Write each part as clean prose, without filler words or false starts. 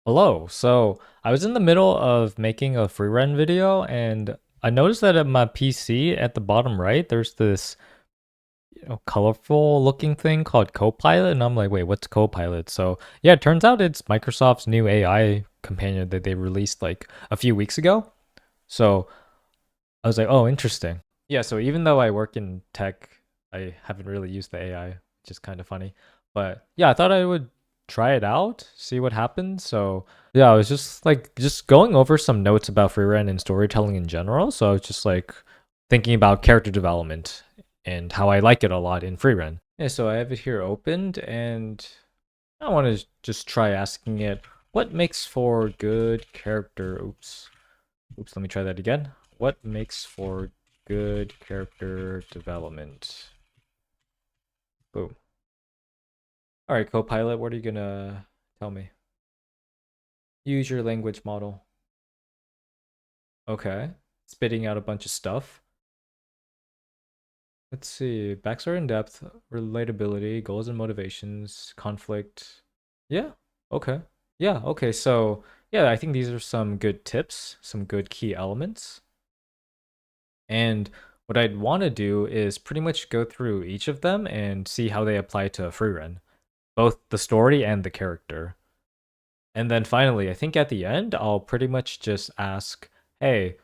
Hello. So I was in the middle of making a Frieren video and I noticed that at my PC at the bottom right, there's this colorful looking thing called Copilot. And I'm like, wait, what's Copilot? So yeah, it turns out it's Microsoft's new AI companion that they released like a few weeks ago. So I was like, oh, interesting. Yeah, so even though I work in tech, I haven't really used the AI, which is kind of funny. But yeah, I thought I would try it out, see what happens. So yeah, I was just going over some notes about Freerun and storytelling in general. So I was just like thinking about character development and how I like it a lot in Freerun. Yeah, so I have it here opened and I want to just try asking it what makes for good character. Oops, let me try that again. What makes for good character development? Boom. All right, Copilot, what are you gonna tell me? Use your language model. Okay. Spitting out a bunch of stuff. Let's see. Backstory and depth, relatability, goals and motivations, conflict. Yeah. Okay. Yeah. Okay. So, yeah, I think these are some good tips, some good key elements. And what I'd want to do is pretty much go through each of them and see how they apply to Frieren, both the story and the character. And then finally, I think at the end, I'll pretty much just ask, hey,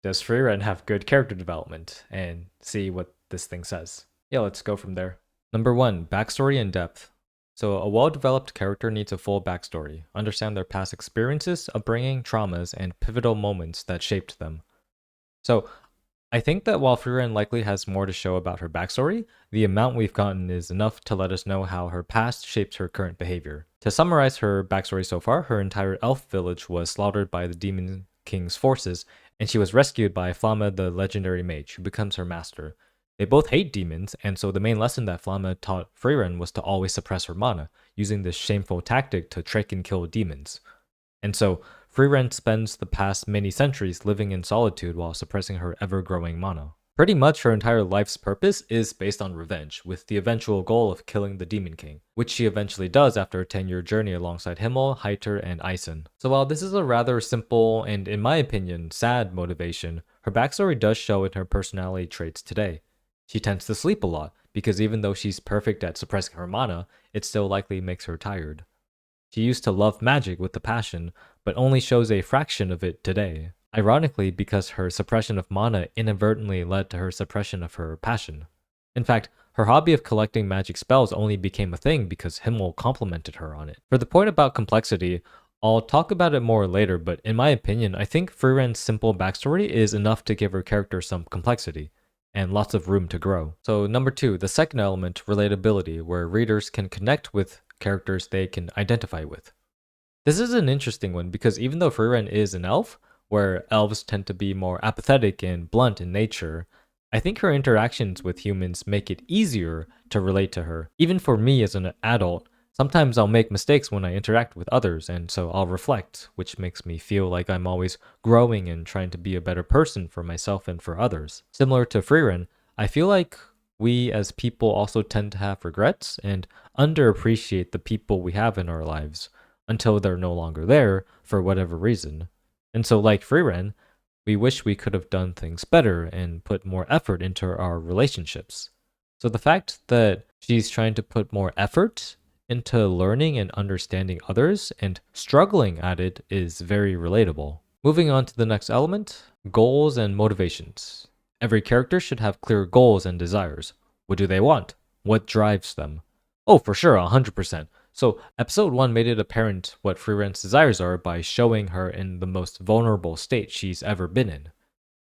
does Frieren have good character development? And see what this thing says. Yeah, let's go from there. Number one, backstory and depth. So, a well developed character needs a full backstory, understand their past experiences, upbringing, traumas, and pivotal moments that shaped them. So, I think that while Frieren likely has more to show about her backstory, the amount we've gotten is enough to let us know how her past shapes her current behavior. To summarize her backstory so far, her entire elf village was slaughtered by the Demon King's forces, and she was rescued by Flamma the legendary mage, who becomes her master. They both hate demons, and so the main lesson that Flamma taught Frieren was to always suppress her mana, using this shameful tactic to trick and kill demons. And so, Frieren spends the past many centuries living in solitude while suppressing her ever-growing mana. Pretty much her entire life's purpose is based on revenge, with the eventual goal of killing the Demon King, which she eventually does after a 10-year journey alongside Himmel, Heiter, and Eisen. So while this is a rather simple and, in my opinion, sad motivation, her backstory does show in her personality traits today. She tends to sleep a lot, because even though she's perfect at suppressing her mana, it still likely makes her tired. She used to love magic with a passion, but only shows a fraction of it today. Ironically, because her suppression of mana inadvertently led to her suppression of her passion. In fact, her hobby of collecting magic spells only became a thing because Himmel complimented her on it. For the point about complexity, I'll talk about it more later, but in my opinion, I think Frieren's simple backstory is enough to give her character some complexity and lots of room to grow. So number two, the second element, relatability, where readers can connect with characters they can identify with. This is an interesting one because even though Frieren is an elf, where elves tend to be more apathetic and blunt in nature, I think her interactions with humans make it easier to relate to her. Even for me as an adult, sometimes I'll make mistakes when I interact with others, and so I'll reflect, which makes me feel like I'm always growing and trying to be a better person for myself and for others. Similar to Frieren, I feel like we as people also tend to have regrets and underappreciate the people we have in our lives until they're no longer there for whatever reason. And so, like Frieren, we wish we could have done things better and put more effort into our relationships. So the fact that she's trying to put more effort into learning and understanding others and struggling at it is very relatable. Moving on to the next element, goals and motivations. Every character should have clear goals and desires. What do they want? What drives them? Oh, for sure, 100%. So, episode 1 made it apparent what Frieren's desires are by showing her in the most vulnerable state she's ever been in.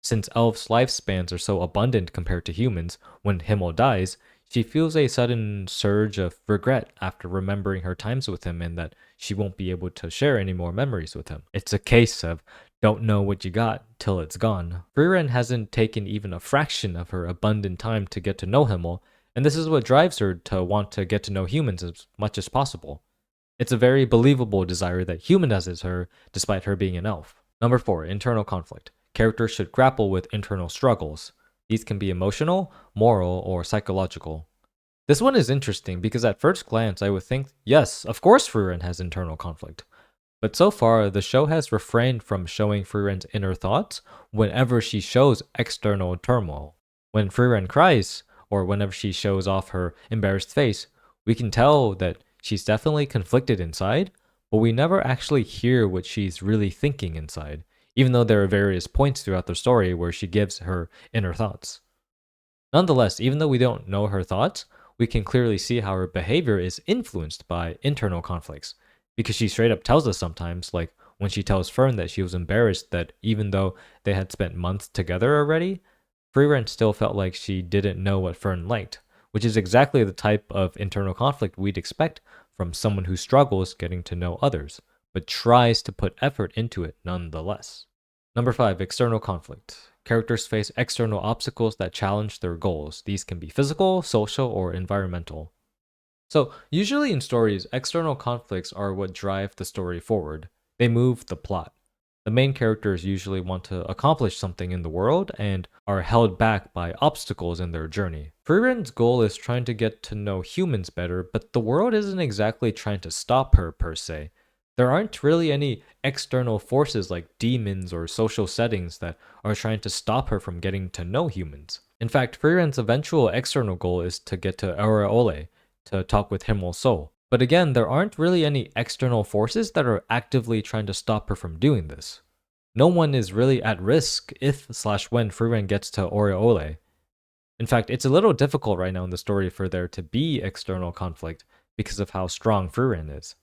Since elves' lifespans are so abundant compared to humans, when Himmel dies, she feels a sudden surge of regret after remembering her times with him and that she won't be able to share any more memories with him. It's a case of don't know what you got till it's gone. Frieren hasn't taken even a fraction of her abundant time to get to know Himmel, and this is what drives her to want to get to know humans as much as possible. It's a very believable desire that humanizes her despite her being an elf. Number 4, internal conflict. Characters should grapple with internal struggles. These can be emotional, moral, or psychological. This one is interesting because at first glance I would think, yes, of course Frieren has internal conflict. But so far, the show has refrained from showing Friren's inner thoughts whenever she shows external turmoil. When Frieren cries, or whenever she shows off her embarrassed face, we can tell that she's definitely conflicted inside, but we never actually hear what she's really thinking inside, even though there are various points throughout the story where she gives her inner thoughts. Nonetheless, even though we don't know her thoughts, we can clearly see how her behavior is influenced by internal conflicts, because she straight up tells us sometimes, like when she tells Fern that she was embarrassed that even though they had spent months together already, Frieren still felt like she didn't know what Fern liked, which is exactly the type of internal conflict we'd expect from someone who struggles getting to know others, but tries to put effort into it nonetheless. Number 5, external conflict. Characters face external obstacles that challenge their goals. These can be physical, social, or environmental. So, usually in stories, external conflicts are what drive the story forward. They move the plot. The main characters usually want to accomplish something in the world and are held back by obstacles in their journey. Frieren's goal is trying to get to know humans better, but the world isn't exactly trying to stop her per se. There aren't really any external forces like demons or social settings that are trying to stop her from getting to know humans. In fact, Frieren's eventual external goal is to get to Aureole, to talk with Himmel's soul. But again, there aren't really any external forces that are actively trying to stop her from doing this. No one is really at risk if/when Frieren gets to Aureole. In fact, it's a little difficult right now in the story for there to be external conflict because of how strong Frieren is.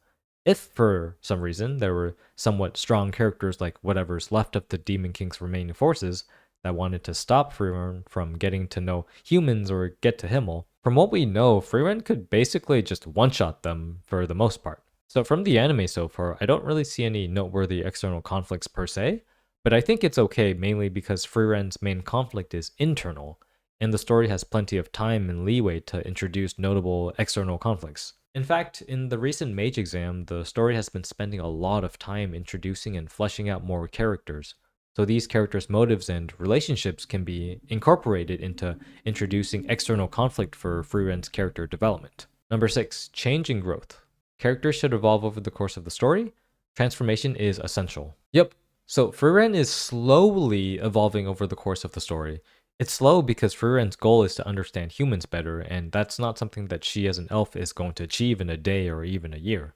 If for some reason there were somewhat strong characters like whatever's left of the Demon King's remaining forces that wanted to stop Frieren from getting to know humans or get to Himmel, from what we know, Frieren could basically just one-shot them for the most part. So from the anime so far, I don't really see any noteworthy external conflicts per se, but I think it's okay mainly because Frieren's main conflict is internal, and the story has plenty of time and leeway to introduce notable external conflicts. In fact, in the recent Mage exam, the story has been spending a lot of time introducing and fleshing out more characters. So these characters' motives and relationships can be incorporated into introducing external conflict for Frieren's character development. Number 6, change and growth. Characters should evolve over the course of the story. Transformation is essential. Yep. So Frieren is slowly evolving over the course of the story. It's slow because Frieren's goal is to understand humans better, and that's not something that she as an elf is going to achieve in a day or even a year.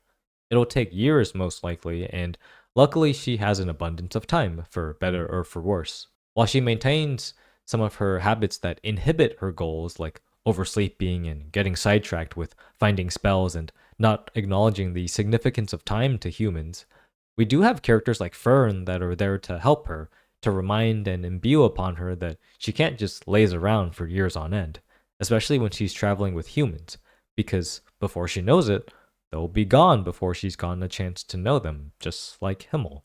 It'll take years most likely, and luckily she has an abundance of time, for better or for worse. While she maintains some of her habits that inhibit her goals, like oversleeping and getting sidetracked with finding spells and not acknowledging the significance of time to humans, we do have characters like Fern that are there to help her, to remind and imbue upon her that she can't just laze around for years on end, especially when she's traveling with humans, because before she knows it, they'll be gone before she's gotten a chance to know them, just like Himmel.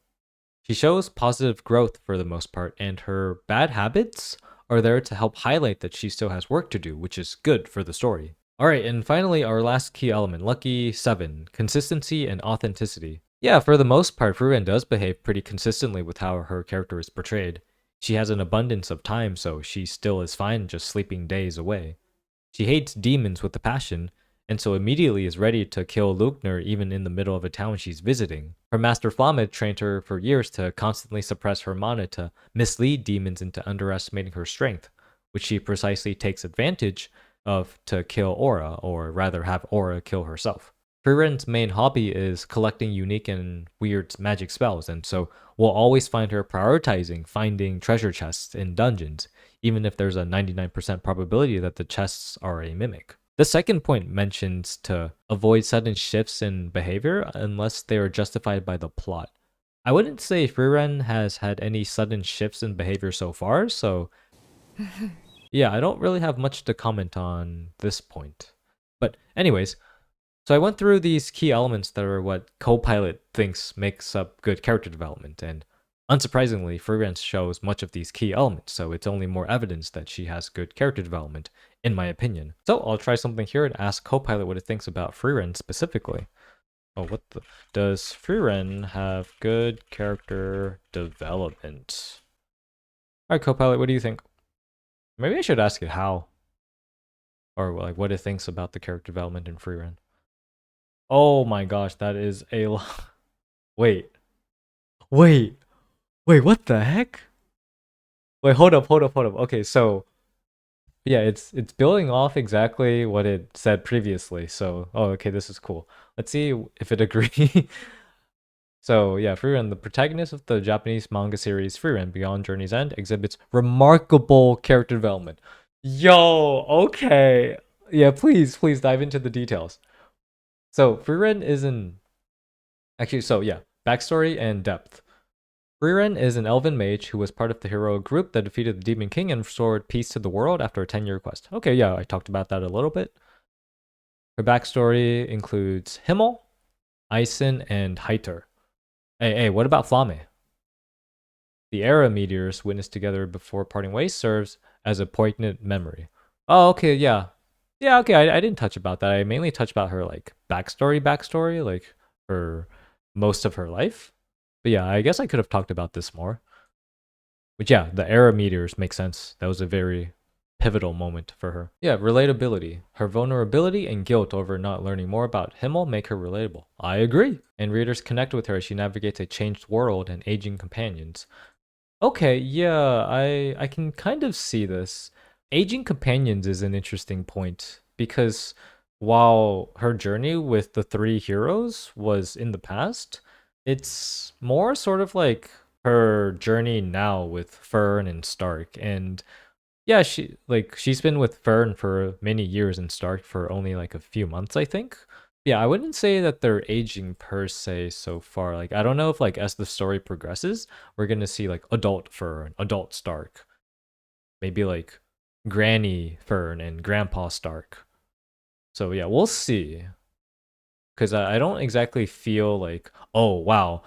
She shows positive growth for the most part, and her bad habits are there to help highlight that she still has work to do, which is good for the story. Alright, and finally, our last key element, lucky 7, consistency and authenticity. Yeah, for the most part, Frieren does behave pretty consistently with how her character is portrayed. She has an abundance of time, so she still is fine just sleeping days away. She hates demons with a passion, and so immediately is ready to kill Lugner even in the middle of a town she's visiting. Her master Flamid trained her for years to constantly suppress her mana to mislead demons into underestimating her strength, which she precisely takes advantage of to kill Aura, or rather have Aura kill herself. Friren's main hobby is collecting unique and weird magic spells, and so we'll always find her prioritizing finding treasure chests in dungeons, even if there's a 99% probability that the chests are a mimic. The second point mentions to avoid sudden shifts in behavior unless they are justified by the plot. I wouldn't say Frieren has had any sudden shifts in behavior so far, so yeah, I don't really have much to comment on this point. But anyways, so I went through these key elements that are what Copilot thinks makes up good character development, and unsurprisingly, Frieren shows much of these key elements, so it's only more evidence that she has good character development, in my opinion. So I'll try something here and ask Copilot what it thinks about Frieren specifically. Oh, what the? Does Frieren have good character development? Alright, Copilot, what do you think? Maybe I should ask it how, or like what it thinks about the character development in Frieren. Oh my gosh, that is a lot. Wait. Wait, wait, what the heck? Wait, hold up. Okay, so yeah, it's building off exactly what it said previously. So, oh, okay, this is cool. Let's see if it agrees. So yeah, Frieren, the protagonist of the Japanese manga series Frieren Beyond Journey's End, exhibits remarkable character development. Yo, okay. Yeah, please dive into the details. So Frieren is an actually so yeah, backstory and depth. Frieren is an elven mage who was part of the hero group that defeated the Demon King and restored peace to the world after a 10-year quest. Okay, yeah, I talked about that a little bit. Her backstory includes Himmel, Eisen, and Heiter. Hey, what about Flamme? The era meteors witnessed together before parting ways serves as a poignant memory. Oh, okay, yeah. Yeah, okay, I didn't touch about that. I mainly touched about her, like, backstory, like, her, most of her life. But yeah, I guess I could have talked about this more. But yeah, the era meteors make sense. That was a very pivotal moment for her. Yeah, relatability. Her vulnerability and guilt over not learning more about Himmel make her relatable. I agree. And readers connect with her as she navigates a changed world and aging companions. Okay, yeah, I can kind of see this. Aging companions is an interesting point because while her journey with the three heroes was in the past, it's more sort of like her journey now with Fern and Stark. And yeah, she's been with Fern for many years and Stark for only like a few months, I think. Yeah, I wouldn't say that they're aging per se so far. Like I don't know if like as the story progresses, we're gonna see like adult Fern, adult Stark, maybe like Granny Fern and Grandpa Stark. So yeah, we'll see. Because I don't exactly feel like, oh wow,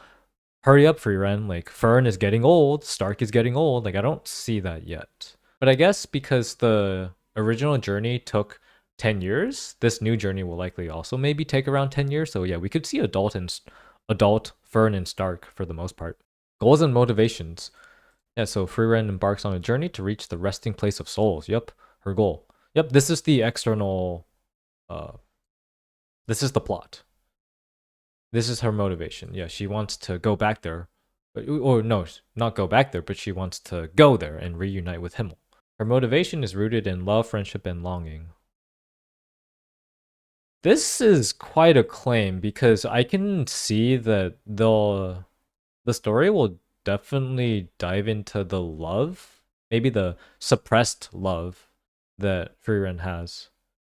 hurry up, Frieren. Like Fern is getting old, Stark is getting old. Like I don't see that yet. But I guess because the original journey took 10 years, this new journey will likely also maybe take around 10 years. So yeah, we could see adult Fern and Stark for the most part. Goals and motivations. Yeah, so Frieren embarks on a journey to reach the resting place of souls. Yep, her goal. Yep, this is the external this is the plot. This is her motivation. Yeah, she wants to go back there. Or no, not go back there, but she wants to go there and reunite with Himmel. Her motivation is rooted in love, friendship, and longing. This is quite a claim because I can see that the story will definitely dive into the love, maybe the suppressed love that Frieren has.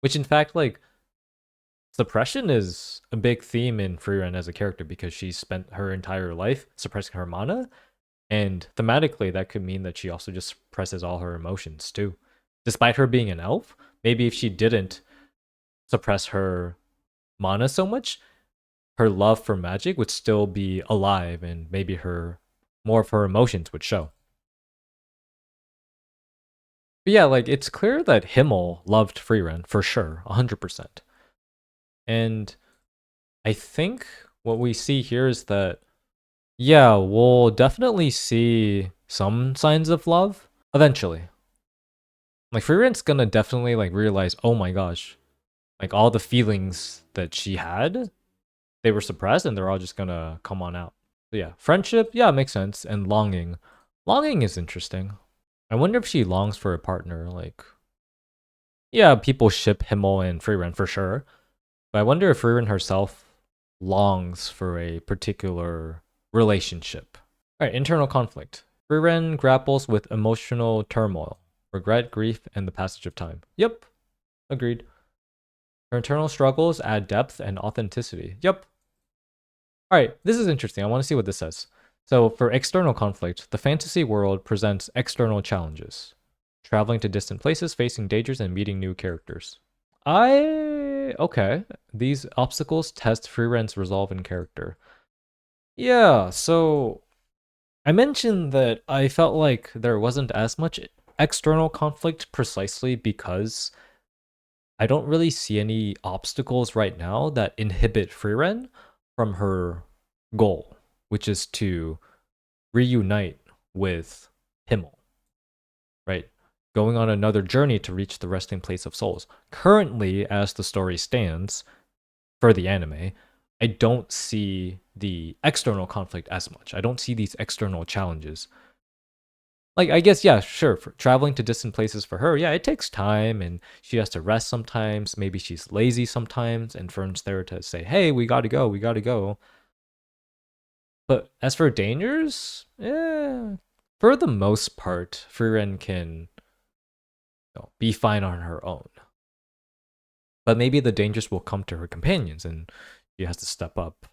Which in fact, like, suppression is a big theme in Frieren as a character because she spent her entire life suppressing her mana, and thematically that could mean that she also just suppresses all her emotions too. Despite her being an elf, maybe if she didn't suppress her mana so much, her love for magic would still be alive and maybe her more of her emotions would show. But yeah, like it's clear that Himmel loved Frieren for sure, 100%. And I think what we see here is that yeah, we'll definitely see some signs of love eventually. Like Frieren's gonna definitely like realize, oh my gosh, like all the feelings that she had, they were suppressed and they're all just gonna come on out. So yeah, friendship, yeah, makes sense. And longing. Longing is interesting. I wonder if she longs for a partner. Like, yeah, people ship Himmel and Frieren for sure. But I wonder if Frieren herself longs for a particular relationship. All right, internal conflict. Frieren grapples with emotional turmoil, regret, grief, and the passage of time. Yep, agreed. Her internal struggles add depth and authenticity. Yep. All right, this is interesting. I want to see what this says. So, for external conflict, the fantasy world presents external challenges, traveling to distant places, facing dangers, and meeting new characters. Okay. These obstacles test Frieren's resolve and character. Yeah, so I mentioned that I felt like there wasn't as much external conflict precisely because I don't really see any obstacles right now that inhibit Frieren from her goal, which is to reunite with Himmel, right? Going on another journey to reach the resting place of souls. Currently, as the story stands for the anime, I don't see the external conflict as much. I don't see these external challenges. Like, I guess, yeah, sure, for traveling to distant places for her, yeah, it takes time and she has to rest sometimes. Maybe she's lazy sometimes, and Fern's there to say, hey, we gotta go, we gotta go. But as for dangers, for the most part, Frieren can be fine on her own. But maybe the dangers will come to her companions and she has to step up.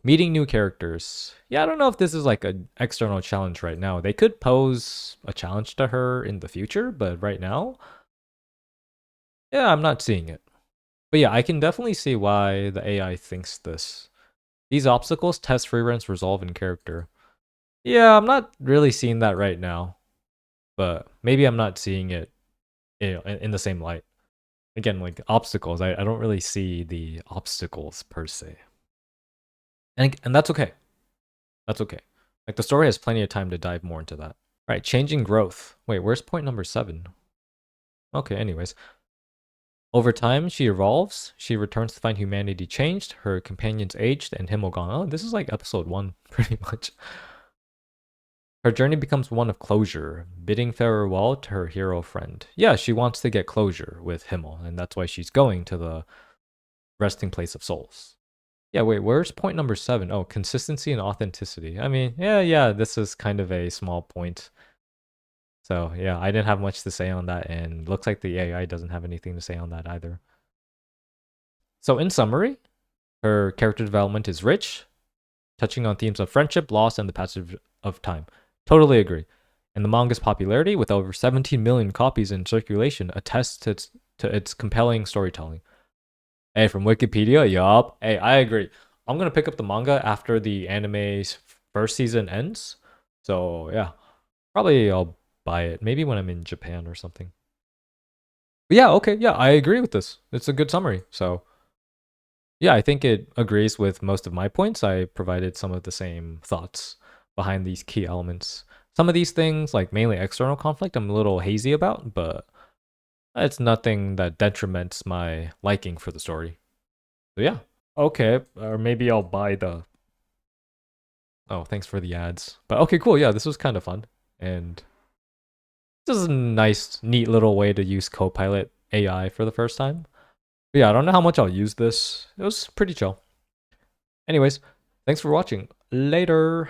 Meeting new characters. Yeah, I don't know if this is like an external challenge right now. They could pose a challenge to her in the future, but right now, yeah, I'm not seeing it. But yeah, I can definitely see why the AI thinks this. These obstacles test Freeren's resolve and character. Yeah, I'm not really seeing that right now, but maybe I'm not seeing it in the same light. Again, like obstacles, I don't really see the obstacles per se. And that's okay. That's okay. Like the story has plenty of time to dive more into that. All right, changing growth. Wait, where's point number 7? Okay, anyways. Over time, she evolves. She returns to find humanity changed, her companions aged, and Himmel gone. Oh, this is like episode 1, pretty much. Her journey becomes one of closure, bidding farewell to her hero friend. Yeah, she wants to get closure with Himmel, and that's why she's going to the resting place of souls. Yeah, wait, where's point number 7? Oh, consistency and authenticity. I mean, yeah, this is kind of a small point. So, yeah, I didn't have much to say on that, and looks like the AI doesn't have anything to say on that either. So, in summary, her character development is rich, touching on themes of friendship, loss, and the passage of time. Totally agree. And the manga's popularity, with over 17 million copies in circulation, attests to its compelling storytelling. Hey, from Wikipedia, yup. Hey, I agree. I'm gonna pick up the manga after the anime's first season ends. So yeah, probably I'll buy it. Maybe when I'm in Japan or something. But yeah, okay, yeah, I agree with this. It's a good summary. So yeah, I think it agrees with most of my points. I provided some of the same thoughts behind these key elements. Some of these things, like mainly external conflict, I'm a little hazy about, but it's nothing that detriments my liking for the story. So yeah. Okay, or maybe I'll buy the. Oh, thanks for the ads. But okay, cool. Yeah, this was kind of fun. And this is a nice, neat little way to use Copilot AI for the first time. But yeah, I don't know how much I'll use this. It was pretty chill. Anyways, thanks for watching. Later.